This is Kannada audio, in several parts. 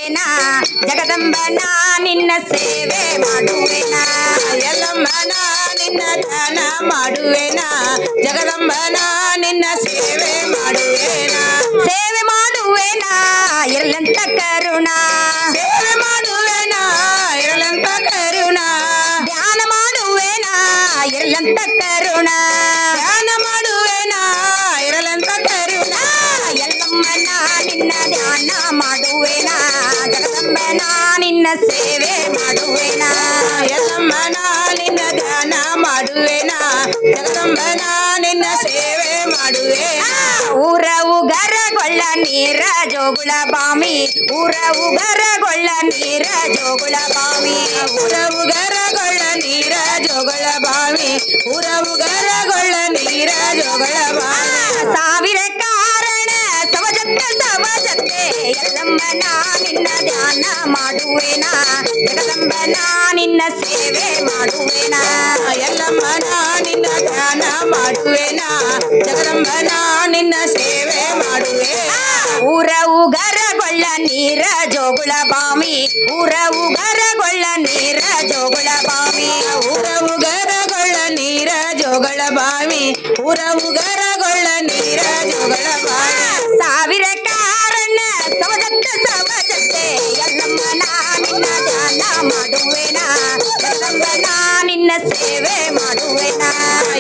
ಮಾಡುವೆನಾ ಜಗದಂಬನ ನಿನ್ನ ಸೇವೆ ಮಾಡುವೆನಾ ಎಲ್ಲಮ್ಮನ ನಿನ್ನ ಧ್ಯಾನ ಮಾಡುವೆನಾ ಜಗದಂಬನ ನಿನ್ನ ಸೇವೆ ಮಾಡುವೆನಾ ಸೇವೆ ಮಾಡುವೆನಾ ಇರಲಂತ ಕರುಣಾ ಸೇವೆ ಮಾಡುವೆನಾ ಇರಲಂತ ಕರುಣಾ ಧ್ಯಾನ ಮಾಡುವೆನಾ ಇರಲಂತ ಕರುಣಾ ಧ್ಯಾನ ಮಾಡುವೆನಾ ಇರಲಂತ ಕರುಣಾ ಎಲ್ಲಮ್ಮನ ನಿನ್ನ ಧ್ಯಾನ ಮಾಡುವೆನಾ ಜಗದಂಬನ ನಿನ್ನ ಸೇವೆ ಮಾಡುವೆನಾ ಎಲ್ಲಮ್ಮನ ನಿನ್ನ ಧ್ಯಾನ ಮಾಡುವೆನಾ ಜಗದಂಬನ ನಿನ್ನ ಸೇವೆ ಮಾಡುವೆನಾ ಊರ ಉಗರಗೊಳ್ಳ ನೀರ ಜೋಗುಳ ಬಾಮಿ ಊರ ಉಗರಗೊಳ್ಳ ನೀರ ಜೋಗುಳ ಬಾಮಿ ಊರ ಉಗರಗೊಳ್ಳ ನೀರ ಜೋಗಳ ಬಾವಿ ಊರ ಉಗರಗೊಳ್ಳ ನೀರ ಜೋಗಳ ಬಾವಿ ಸಾವಿರ ಕಾರಣ ಸವಜತ್ತೆ ಎಲ್ಲಮ್ಮನ ನಿನ್ನ ಧ್ಯಾನ ಮಾಡುವೆನಾ ಜಗದಂಬನ ನಿನ್ನ ಸೇವೆ ಮಾಡುವೆನಾ ಎಲ್ಲಮ್ಮನ ನಿನ್ನ ಧ್ಯಾನ ಮಾಡುವೆನಾ ಜಗದಂಬನ ನಿನ್ನ ಸೇವೆ ಮಾಡುವೆ ಊರ ಉಗರಗೊಳ್ಳ ನೀರ ಜೋಗುಳ ಬಾಮಿ ಊರ ಉಗರಗೊಳ್ಳ ನೀರ ಜೋಗುಳ ಬಾಮಿ ಊರ ಉಗರಗೊಳ್ಳ ನೀರ ಜೋಗಳ ಬಾವಿ ಊರ ಉಗರಗೊಳ್ಳ ನೀರ ಜೋಗಳ ಬಾವಿ ಸಾವಿರ ಕಾರಣ ಸವಜತ್ತೆ ಎಲ್ಲಮ್ಮನ ನಿನ್ನ ಧ್ಯಾನ ಮಾಡುವೆನಾ ಜಗದಂಬನ ನಿನ್ನ ಸೇವೆ ಮಾಡುವೆನಾ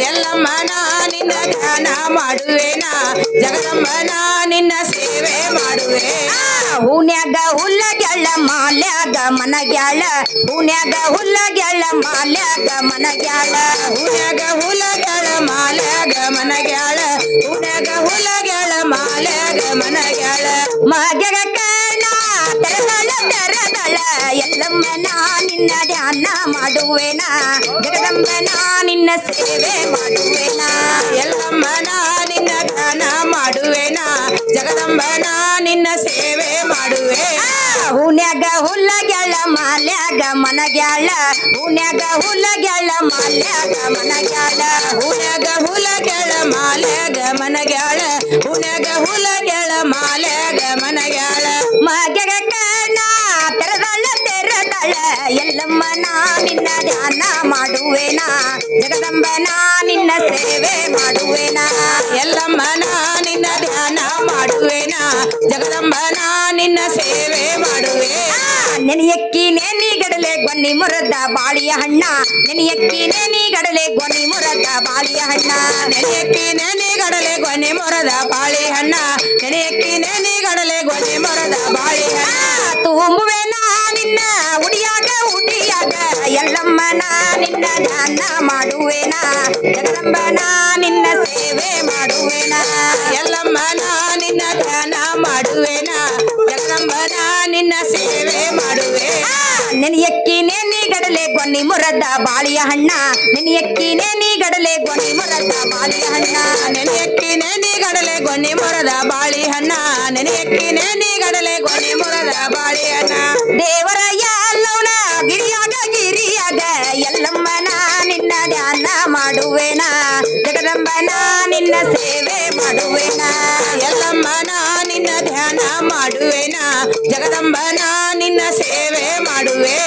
ಎಲ್ಲಮ್ಮನ ನಿನ್ನ ಧ್ಯಾನ ಮಾಡುವೆನಾ ಜಗದಂಬನ ನಿನ್ನ ಸೇವೆ ಮಾಡುವೆ ಹೂನ್ಯಾಗ ಹುಲ್ಲಗ್ಯಾಳ ಮಾಲ್ಯಾಗ ಮನಗ್ಯಾಳ ಹೂನ್ಯಾಗ ಹುಲ್ಲಗ್ಯಾಳ ಮಾಲ್ಯಾಗ ಮನಗ್ಯಾಳ ಹೂನ್ಯಾಗ ಹುಲಗಳ ಮಾಲ್ಯಾಗ ಮನಗ್ಯಾಳ ಹೂನ್ಯಾಗ ಹುಲಗಳ ಮಾಲ್ಯಾಗ ಮನಗ್ಯಾಳ ಮಗ್ಯಾಗ ಕರ್ಣ ತೆರದಳ ಎಲ್ಲಮ್ಮನ ನಿನ್ನ ಧ್ಯಾನ ಮಾಡುವೆನಾ ಜಗದಂಬನ ನಿನ್ನ ಸೇವೆ ಮಾಡುವೆನಾ ಎಲ್ಲಮ್ಮನ ನಿನ್ನ ಧ್ಯಾನ ಮಾಡುವೆನಾ ಜಗದಂಬನ ನಿನ್ನ ಸೇವೆ ಮಾಡುವೆ ಹೂನ್ಯಾಗ ಹುಲ್ಲಗ್ಯಾಳ ಮಾಲ್ಯಾಗ ಮನಗ್ಯಾಳ ಹೂನ್ಯಾಗ ಹುಲ್ಲಗ್ಯಾಳ ಮಾಲ್ಯಾಗ ಮನಗ್ಯಾಳ ಹೂನ್ಯಾಗ ಹುಲಗಳ ಮಾಲ್ಯಾಗ ಮನಗ್ಯಾಳ ಹೂನ್ಯಾಗ ಹುಲಗಳ ಮಾಲ್ಯಾಗ ಮನಗ್ಯಾಳ ಮಗ್ಯಾಗ ಕರ್ಣ ತೆರದಳ ಎಲ್ಲಮ್ಮನ ನಿನ್ನ ಧ್ಯಾನ ಮಾಡುವೆನಾ ಜಗದಂಬನ ನಿನ್ನ ಸೇವೆ ಮಾಡುವೆನಾ ಎಲ್ಲಮ್ಮನ ನಿನ್ನ ಧ್ಯಾನ ಮಾಡುವೆನಾ ಜಗದಂಬನ ನಿನ್ನ ಸೇವೆ ಮಾಡುವೆ ನೆನೆಯಕ್ಕಿ ನೇನಿಗಡಲೆ ಗೊನ್ನಿ ಮುರದ ಬಾಳಿಯ ಹಣ್ಣ ನೆನೆಯಕ್ಕಿ ನೇನಿಗಡಲೆ ಗೊನ್ನಿ ಮುರದ ಬಾಳಿಯ ಹಣ್ಣ ನೆನೆಯಕ್ಕಿ ನೆನೆಗಡಲೆ ಗೊನೆ ಮೊರದ ಬಾಳೆ ಹಣ್ಣ ನೆನೆಯಕ್ಕಿ ನೆನೆಗಡಲೆ ಗೊನೆ ಮೊರದ ಬಾಳೆ ಹಣ್ಣ ತುಂಬುವೆನಾ ನಿನ್ನ ಉಡಿಯಾಗ ಎಲ್ಲಮ್ಮನ ನಿನ್ನ ಧ್ಯಾನ ಮಾಡುವೆನಾ ಜಗದಂಬನ ನಿನ್ನ ಸೇವೆ ಮಾಡುವೆನಾ ಎಲ್ಲಮ್ಮನ ನಿನ್ನ ಧ್ಯಾನ ಮಾಡುವೆನಾ ಜಗದಂಬನ ನಿನ್ನ ಸೇವೆ ಮಾಡುವೆ ನೆನೆಯಕ್ಕಿ ನೇನಿಗಡಲೆ ಗೊನ್ನಿ ಮುರದ ಬಾಳಿಯ ಹಣ್ಣ ನೆನೆಯಕ್ಕಿ ನೇನಿಗಡಲೆ ಗೊನ್ನಿ ಮುರದ ಬಾಳಿಯ ಹಣ್ಣ ನೆನೆಯಕ್ಕಿ ನೆನೆಗಡಲೆ ಗೊನೆ ಮೊರದ ಬಾಳೆ ಹಣ್ಣ ನೆನೆಯಕ್ಕಿ ನೆನೆಗಡಲೆ ಗೊನೆ ಮೊರದ ಬಾಳೆ ಹಣ್ಣ ದೇವರ ಎಲ್ಲವನ ಗಿರಿಯಾಗ ಎಲ್ಲಮ್ಮನ ನಿನ್ನ ಧ್ಯಾನ ಮಾಡುವೆನಾ ಜಗದಂಬನ ನಿನ್ನ ಸೇವೆ ಮಾಡುವೆನಾ ಎಲ್ಲಮ್ಮನ ನಿನ್ನ ಧ್ಯಾನ ಮಾಡುವೆನಾ ಜಗದಂಬನ ನಿನ್ನ ಸೇವೆ ಮಾಡುವೆ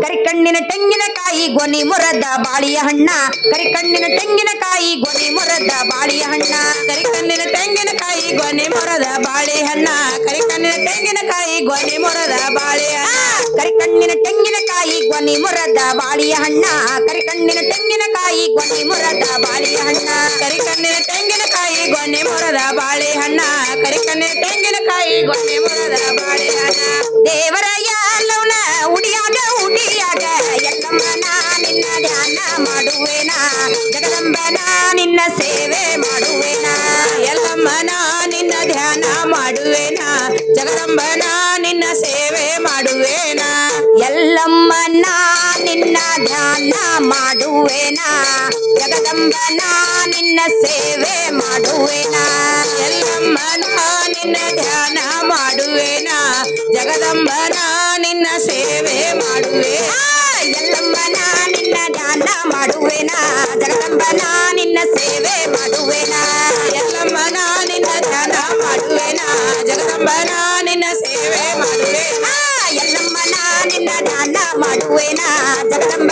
ಕರಿಕಣ್ಣಿನ ತೆಂಗಿನಕಾಯಿ ಗೊನಿ ಮುರದ ಬಾಳಿಯ ಹಣ್ಣ ಕರಿಕಣ್ಣಿನ ತೆಂಗಿನಕಾಯಿ ಗೊನಿ ಮುರದ ಬಾಳಿಯ ಹಣ್ಣ ಕರಿಕಣ್ಣಿನ ತೆಂಗಿನಕಾಯಿ ಗೊನೆ ಮೊರದ ಬಾಳೆ ಹಣ್ಣ ಕರಿಕಣ್ಣಿನ ತೆಂಗಿನಕಾಯಿ ಗೊನೆ ಮೊರದ ಬಾಳೆ ಹಣ್ಣ ಕರಿಕಣ್ಣಿನ ತೆಂಗಿನಕಾಯಿ ಗೊನಿ ಮುರದ ಬಾಳಿಯ ಹಣ್ಣ ಕರಿಕಣ್ಣಿನ ತೆಂಗಿನಕಾಯಿ ಗೊನಿ ಮುರದ ಬಾಳಿಯ ಹಣ್ಣ ಕರಿಕಣ್ಣಿನ ತೆಂಗಿನಕಾಯಿ ಗೊನೆ ಮೊರದ ಬಾಳೆ ಹಣ್ಣ ಕರಿಕಣ್ಣಿನ ತೆಂಗಿನಕಾಯಿ ಗೊನೆ ಮೊರದ ಬಾಳೆ ಹಣ್ಣ ದೇವರ ಎಲ್ಲವನ ಉಡಿಯಾಗ ಎಲ್ಲಮ್ಮನ ನಿನ್ನ ಧ್ಯಾನ ಮಾಡುವೆನಾ ಜಗದಂಬನ ನಿನ್ನ ಸೇವೆ ಮಾಡುವೆನಾ ಎಲ್ಲಮ್ಮನ ನಿನ್ನ ಧ್ಯಾನ ಮಾಡುವೆನಾ ಜಗದಂಬನ ನಿನ್ನ ಸೇವೆ ಮಾಡುವೆನಾ ಎಲ್ಲಮ್ಮನ ನಿನ್ನ ಧ್ಯಾನ ಮಾಡುವೆನಾ ಜಗದಂಬನ ನಿನ್ನ ಸೇವೆ ಮಾಡುವೆನಾ ಎಲ್ಲಮ್ಮನ ನಿನ್ನ ಧ್ಯಾನ ಮಾಡುವೆನಾ ಜಗದಂಬನ ನಿನ್ನ ಸೇವೆ ಮಾಡುವೆ ಎಲ್ಲಮ್ಮನ ನಿನ್ನ ಧ್ಯಾನ ಮಾಡುವೆನಾ ಜಗದಂಬನ ನಿನ್ನ ಸೇವೆ ಮಾಡುವೆನಾ ಎಲ್ಲಮ್ಮನ ನಿನ್ನ ಧ್ಯಾನ ಮಾಡುವೆನಾ ಜಗದಂಬನ ನಿನ್ನ ಸೇವೆ ಮಾಡುವೆ ಹೂವೇನ ಜಗದಂಬ